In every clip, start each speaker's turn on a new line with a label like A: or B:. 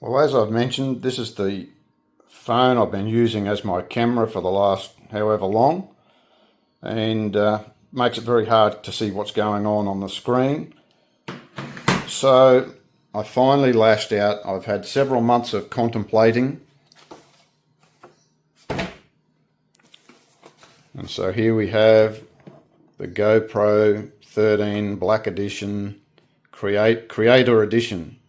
A: Well, as I've mentioned, this is the phone I've been using as my camera for the last however long, and makes it very hard to see what's going on the screen. So I finally lashed out. I've had several months of contemplating, and so here we have the GoPro 13 Black Edition Creator Edition.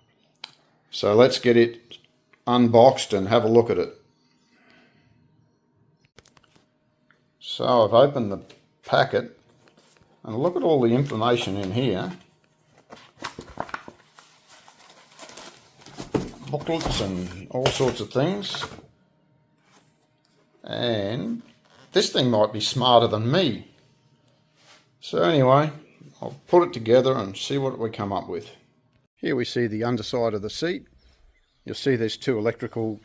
A: So let's get it unboxed and have a look at it. So I've opened the packet and look at all the information in here. Booklets and all sorts of things. And this thing might be smarter than me. So anyway, I'll put it together and see what we come up with. Here we see the underside of the seat. You'll see there's two electrical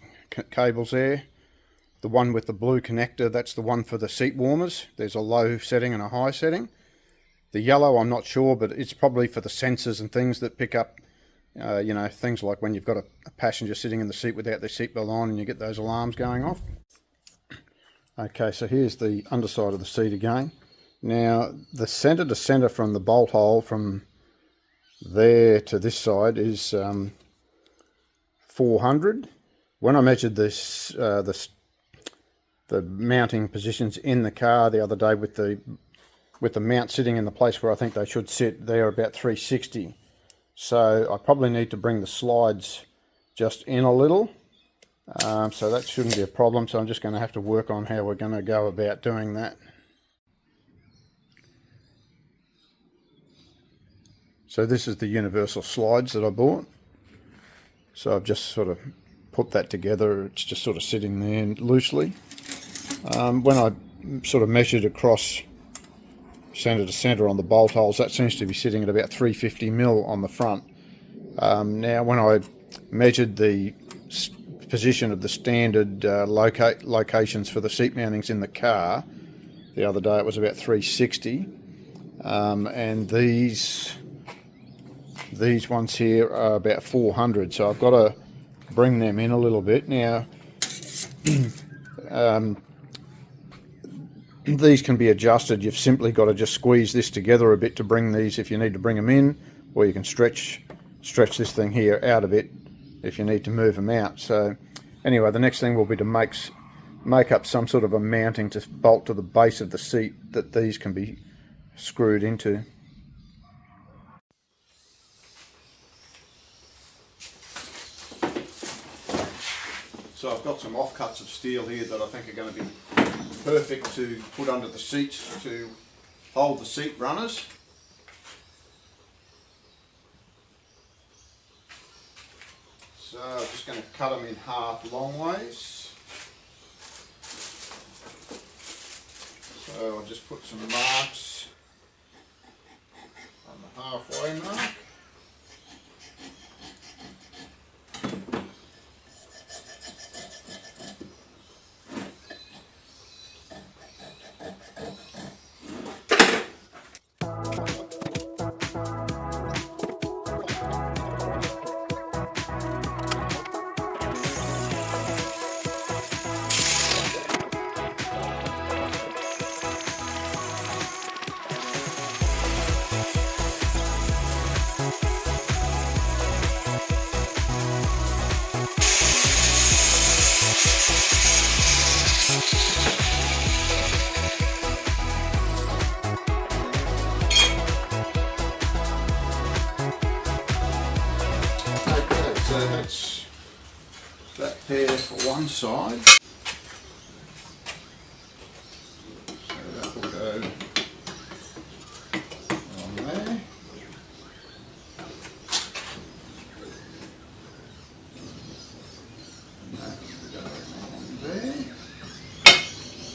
A: cables there. The one with the blue connector, that's the one for the seat warmers. There's a low setting and a high setting. The yellow, I'm not sure, but it's probably for the sensors and things that pick up, you know, things like when you've got a passenger sitting in the seat without their seatbelt on and you get those alarms going off. Okay, so here's the underside of the seat again. Now, the center to center from the bolt hole from there to this side is 400. When I measured this, the mounting positions in the car the other day with the mount sitting in the place where I think they should sit, they're about 360. So I probably need to bring the slides just in a little. So that shouldn't be a problem. So I'm just going to have to work on how we're going to go about doing that. So this is the universal slides that I bought. So I've just sort of put that together. It's just sort of sitting there loosely. When I sort of measured across center to center on the bolt holes, that seems to be sitting at about 350 mil on the front. Now when I measured the position of the standard locations for the seat mountings in the car the other day, it was about 360. And these ones here are about 400, so I've got to bring them in a little bit. Now, these can be adjusted. You've simply got to just squeeze this together a bit to bring these if you need to bring them in, or you can stretch this thing here out a bit if you need to move them out. So anyway, the next thing will be to make up some sort of a mounting to bolt to the base of the seat that these can be screwed into. So I've got some offcuts of steel here that I think are going to be perfect to put under the seats to hold the seat runners. So I'm just going to cut them in half long ways. So I'll just put some marks on the halfway mark. So that's that pair for one side. So that will go on there. And that will go on there.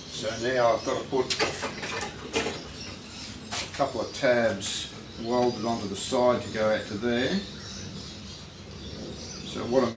A: So now I've got to put a couple of tabs welded onto the side to go out to there. So what I'm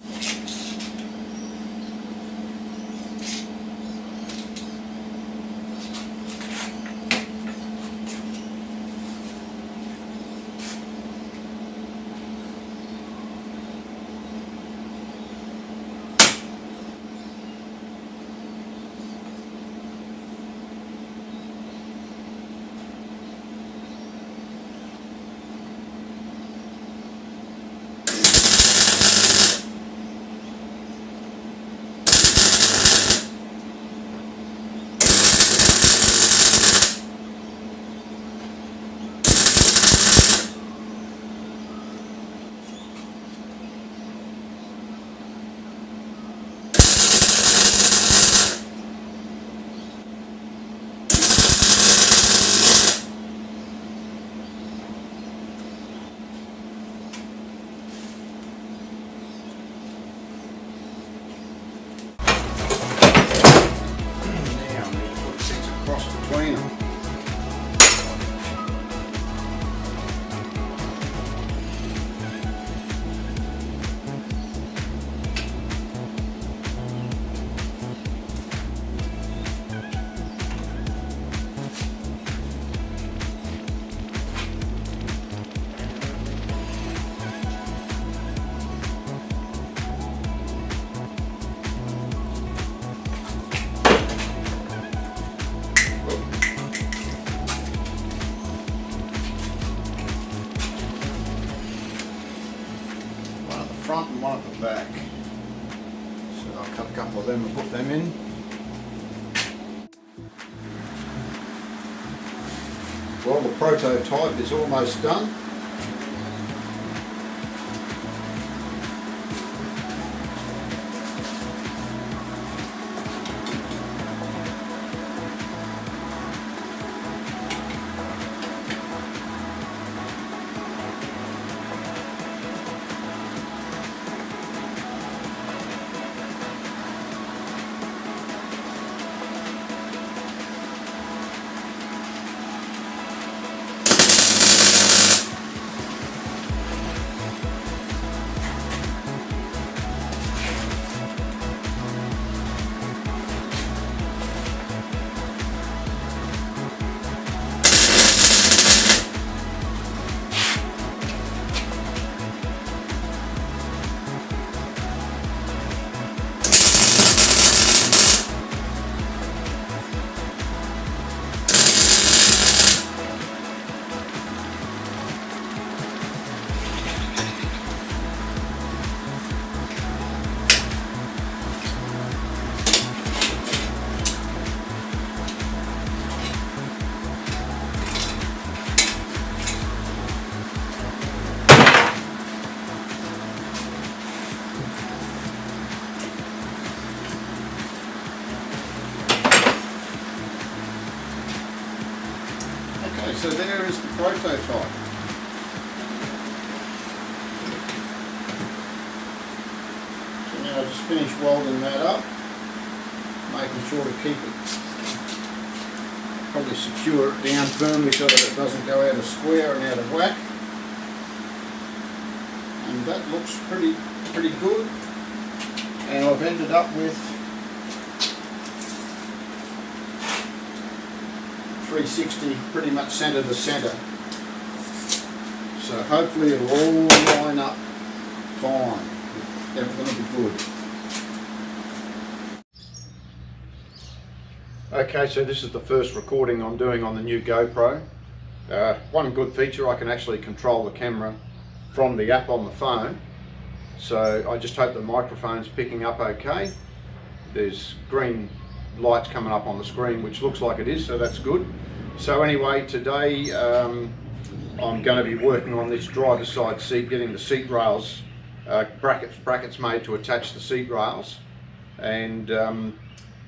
A: back. So I'll cut a couple of them and put them in. Well, the prototype is almost done. So there is the prototype. So now I just finished welding that up, making sure to keep it, probably secure it down firmly so that it doesn't go out of square and out of whack. And that looks pretty good. And I've ended up with 360 pretty much centre to centre. So hopefully it'll all line up fine. Everything will be good. Okay, so this is the first recording I'm doing on the new GoPro. One good feature, I can actually control the camera from the app on the phone. So I just hope the microphone's picking up okay. There's green lights coming up on the screen, which looks like it is, so that's good. So anyway, today I'm going to be working on this driver's side seat, getting the seat rails, brackets made to attach the seat rails. And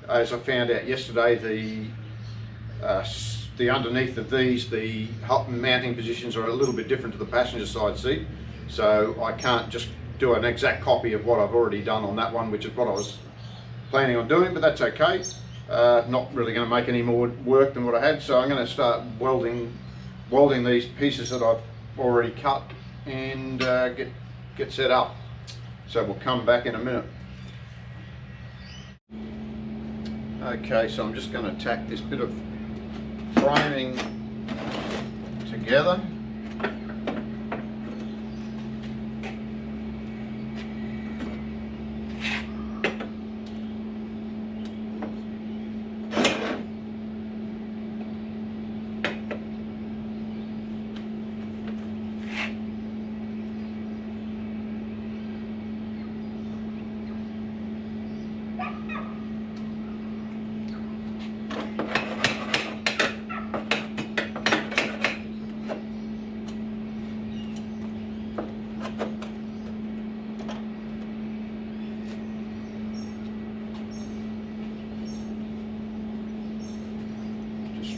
A: as I found out yesterday, the underneath of these, the mounting positions are a little bit different to the passenger side seat. So I can't just do an exact copy of what I've already done on that one, which is what I was planning on doing, but that's okay. Not really going to make any more work than what I had, so I'm going to start welding these pieces that I've already cut and get set up. So we'll come back in a minute. Okay, so I'm just going to tack this bit of framing together.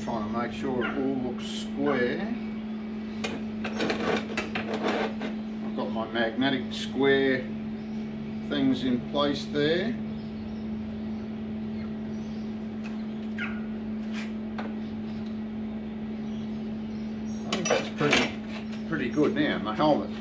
A: Trying to make sure it all looks square. I've got my magnetic square things in place there. I think that's pretty good now, my helmet.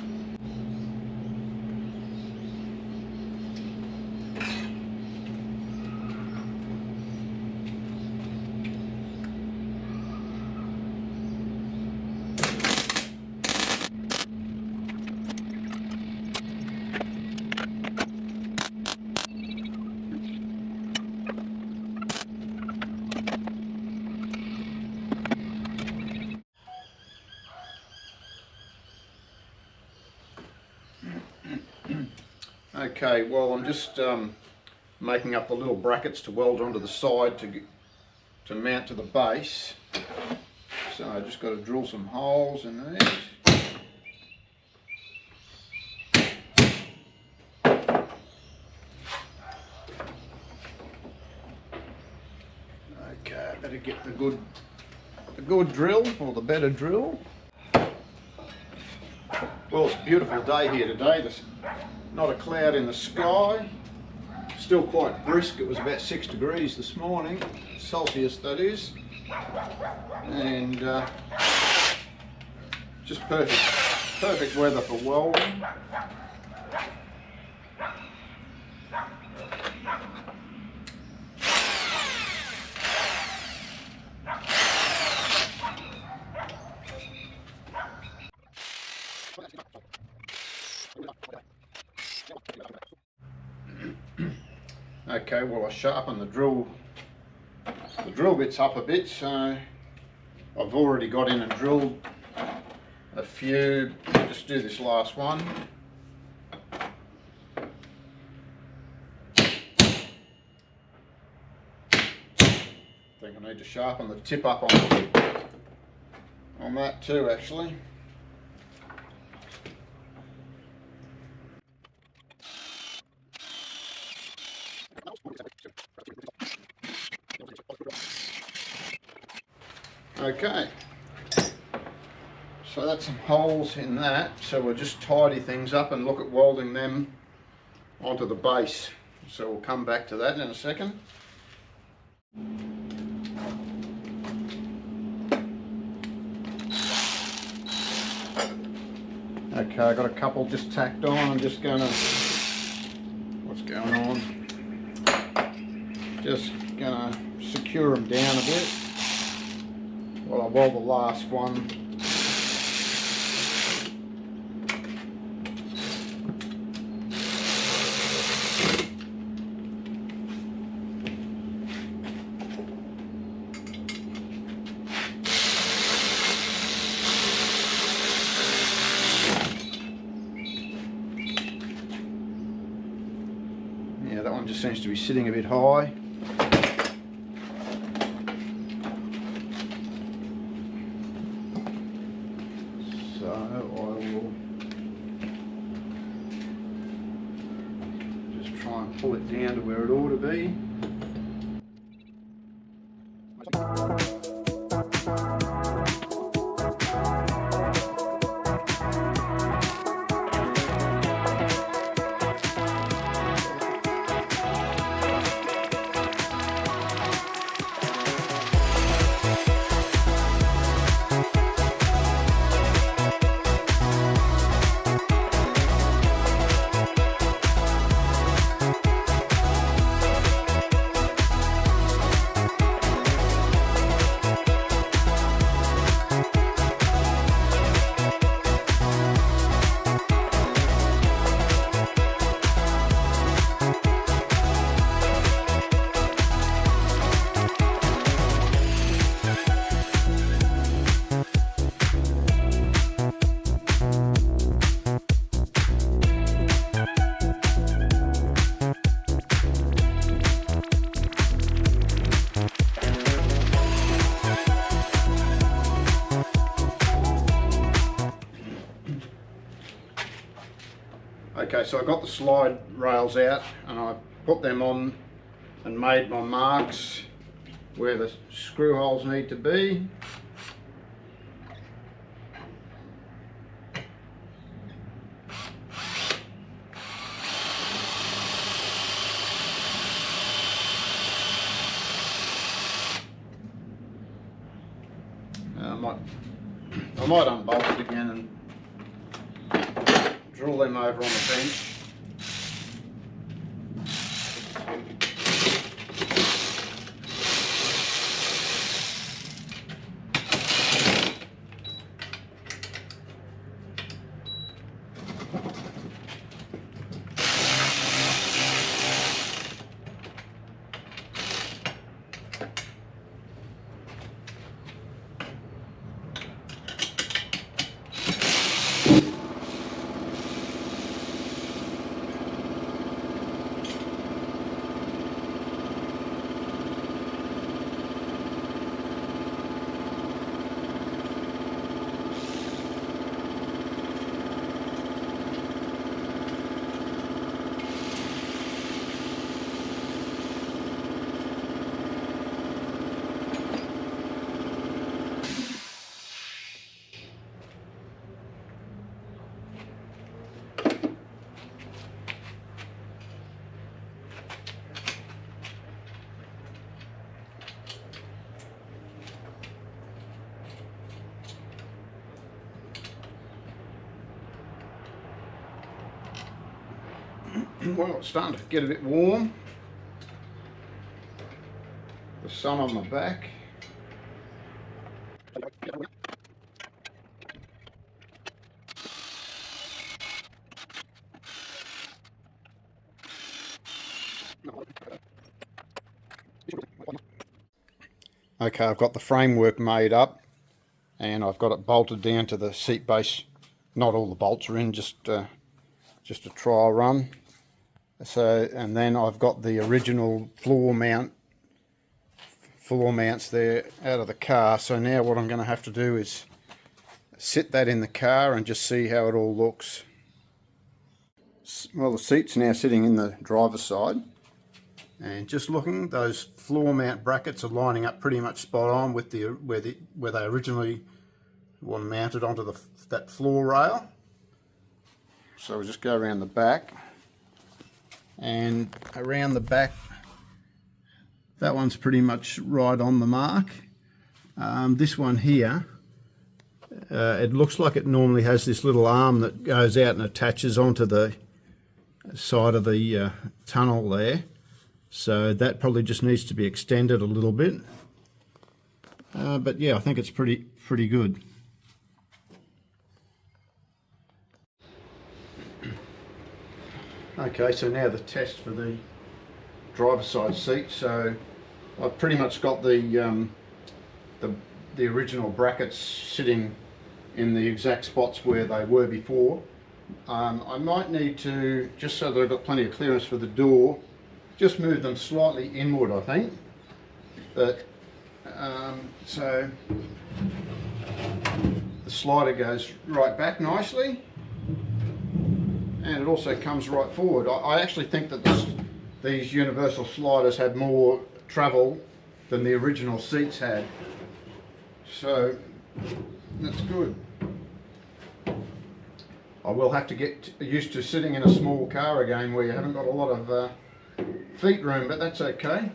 A: Okay, well I'm just making up the little brackets to weld onto the side to mount to the base. So I just got to drill some holes in these. Okay, I better get the good drill, or the better drill. Well, it's a beautiful day here today. There's not a cloud in the sky. Still quite brisk. It was about 6 degrees this morning, Celsius that is. And just perfect weather for welding. Okay, well I sharpened the drill bits up a bit, so I've already got in and drilled a few. I'll just do this last one. I think I need to sharpen the tip up on that too, actually. Okay, so that's some holes in that, so we'll just tidy things up and look at welding them onto the base. So we'll come back to that in a second. Okay, I got a couple just tacked on. I'm just gonna, what's going on? Just gonna secure them down a bit. Well, I weld the last one. Yeah, that one just seems to be sitting a bit high. So I will just try and pull it down to where it ought to be. Okay, so I got the slide rails out and I put them on and made my marks where the screw holes need to be. I might unbolt it again and drill them over on the bench. Well, it's starting to get a bit warm. The sun on my back. Okay, I've got the framework made up and I've got it bolted down to the seat base. Not all the bolts are in, just a trial run. So, and then I've got the original floor mounts there out of the car. So now what I'm going to have to do is sit that in the car and just see how it all looks. Well, the seat's now sitting in the driver's side, and just looking, those floor mount brackets are lining up pretty much spot on with where they originally were mounted onto that floor rail. So we'll just go around the back, and around the back, that one's pretty much right on the mark. This one here, it looks like it normally has this little arm that goes out and attaches onto the side of the tunnel there, so that probably just needs to be extended a little bit, but yeah, I think it's pretty good. Okay, so now the test for the driver's side seat. So I've pretty much got the original brackets sitting in the exact spots where they were before. I might need to, just so that I've got plenty of clearance for the door, just move them slightly inward, I think. But so the slider goes right back nicely, and it also comes right forward. I actually think that these universal sliders had more travel than the original seats had, so that's good. I will have to get used to sitting in a small car again where you haven't got a lot of feet room, but that's okay.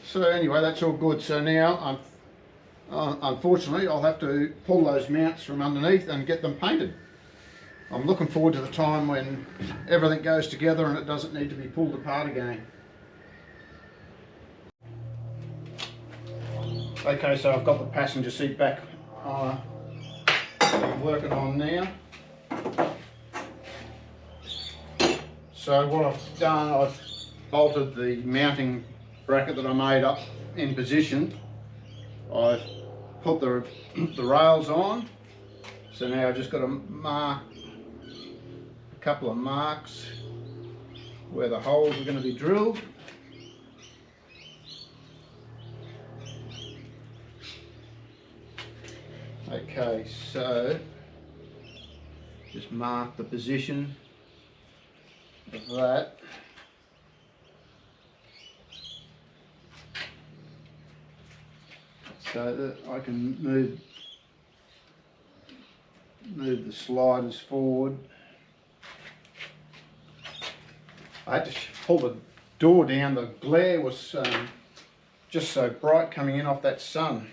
A: So anyway, that's all good. So now, unfortunately, I'll have to pull those mounts from underneath and get them painted. I'm looking forward to the time when everything goes together and it doesn't need to be pulled apart again. Okay, so I've got the passenger seat back I'm working on now. So what I've done, I've bolted the mounting bracket that I made up in position. I've put the rails on, so now I've just got to mark a couple of marks where the holes are going to be drilled. Okay, so just mark the position of that. So that I can move the sliders forward. I had to pull the door down. The glare was just so bright coming in off that sun.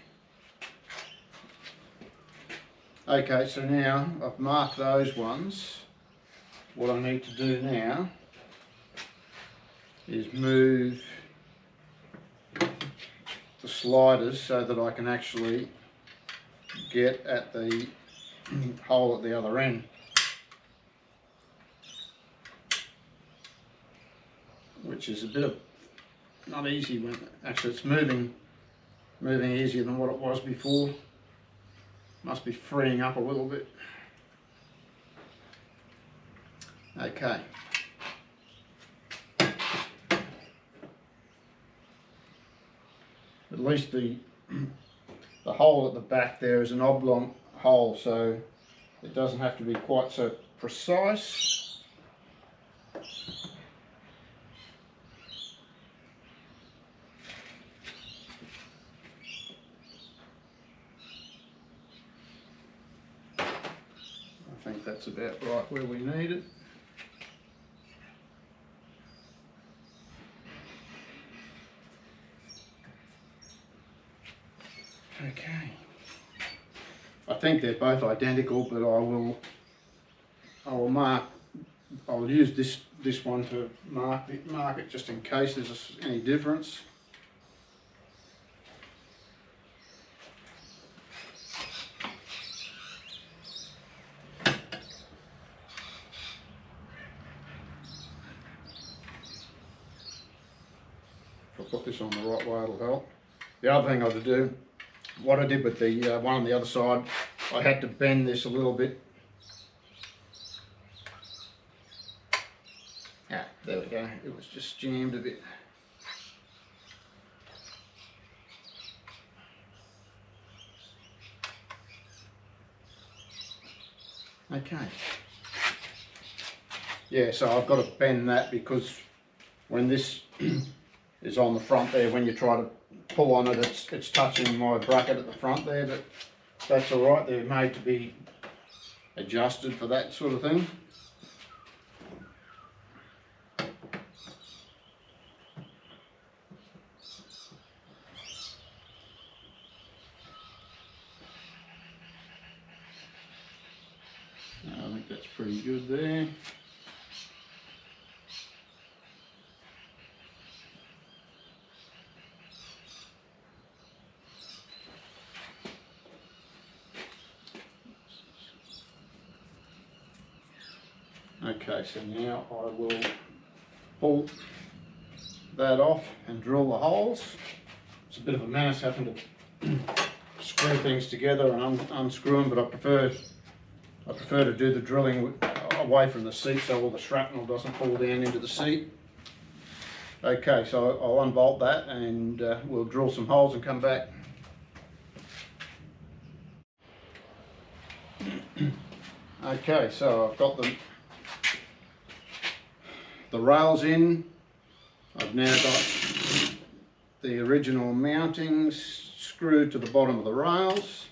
A: Okay, so now I've marked those ones. What I need to do now is move the sliders so that I can actually get at the hole at the other end. Which is a bit of not easy when actually it's moving easier than what it was before. Must be freeing up a little bit. Okay. At least the hole at the back there is an oblong hole, so it doesn't have to be quite so precise. I think that's about right where we need it. Okay. I think they're both identical, but I will mark I'll use this one to mark it just in case there's any difference. If I put this on the right way, it'll help. The other thing I had to do, what I did with the one on the other side, I had to bend this a little bit. Ah, there we go. It was just jammed a bit. Okay. Yeah, so I've got to bend that because when this is on the front there, when you try to pull on it, it's touching my bracket at the front there, but that's all right. They're made to be adjusted for that sort of thing. I think that's pretty good there. Okay, so now I will pull that off and drill the holes. It's a bit of a menace having to screw things together and unscrew them, but I prefer to do the drilling away from the seat so all the shrapnel doesn't fall down into the seat. Okay, so I'll unbolt that and we'll drill some holes and come back. Okay, so I've got the rails in. I've now got the original mountings screwed to the bottom of the rails.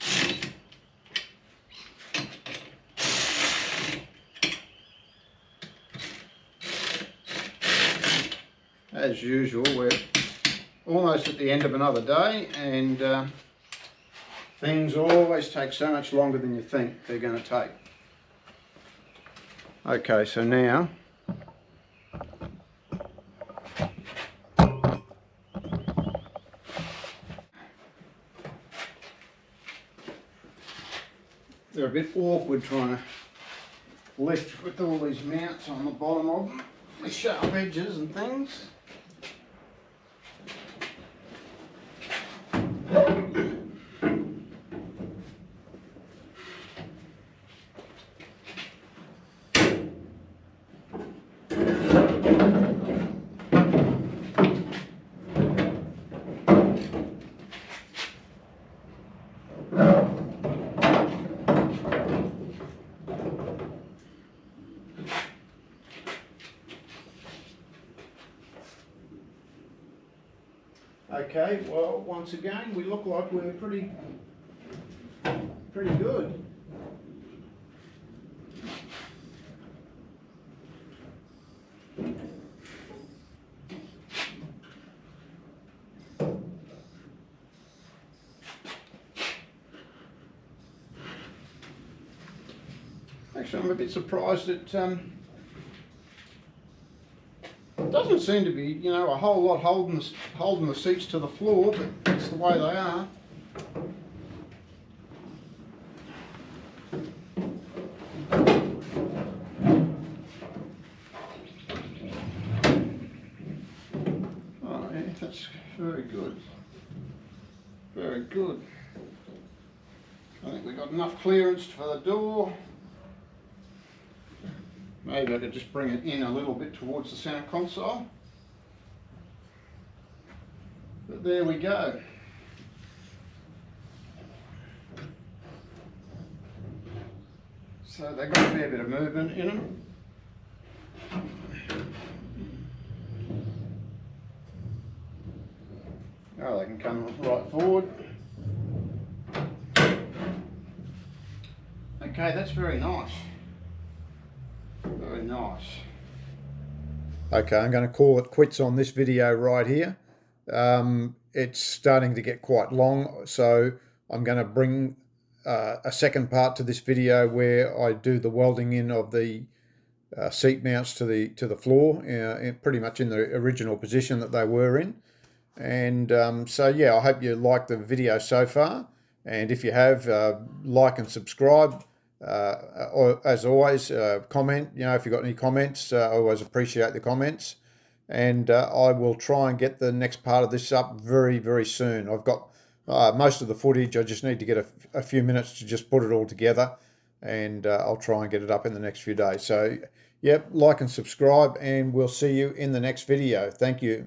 A: As usual, we're almost at the end of another day, and things always take so much longer than you think they're going to take. Okay, so now they're a bit awkward trying to lift with all these mounts on the bottom of them, with sharp edges and things. Okay, well, once again, we look like we're pretty good. Actually, I'm a bit surprised it doesn't seem to be, you know, a whole lot holding the seats to the floor, but that's the way they are. Oh, yeah, that's very good. Very good. I think we've got enough clearance for the door. Maybe I could just bring it in a little bit towards the centre console. But there we go. So they've got a fair bit of movement in them. Oh, they can come right forward. Okay, that's very nice. Very nice. Okay, I'm going to call it quits on this video right here. It's starting to get quite long, so I'm going to bring a second part to this video where I do the welding in of the seat mounts to the floor, pretty much in the original position that they were in. And so yeah, I hope you liked the video so far, and if you have, like and subscribe. Or, as always, comment. If you've got any comments, I always appreciate the comments. And I will try and get the next part of this up very, very soon. I've got most of the footage. I just need to get a few minutes to just put it all together, and I'll try and get it up in the next few days. So, yep, like and subscribe, and we'll see you in the next video. Thank you.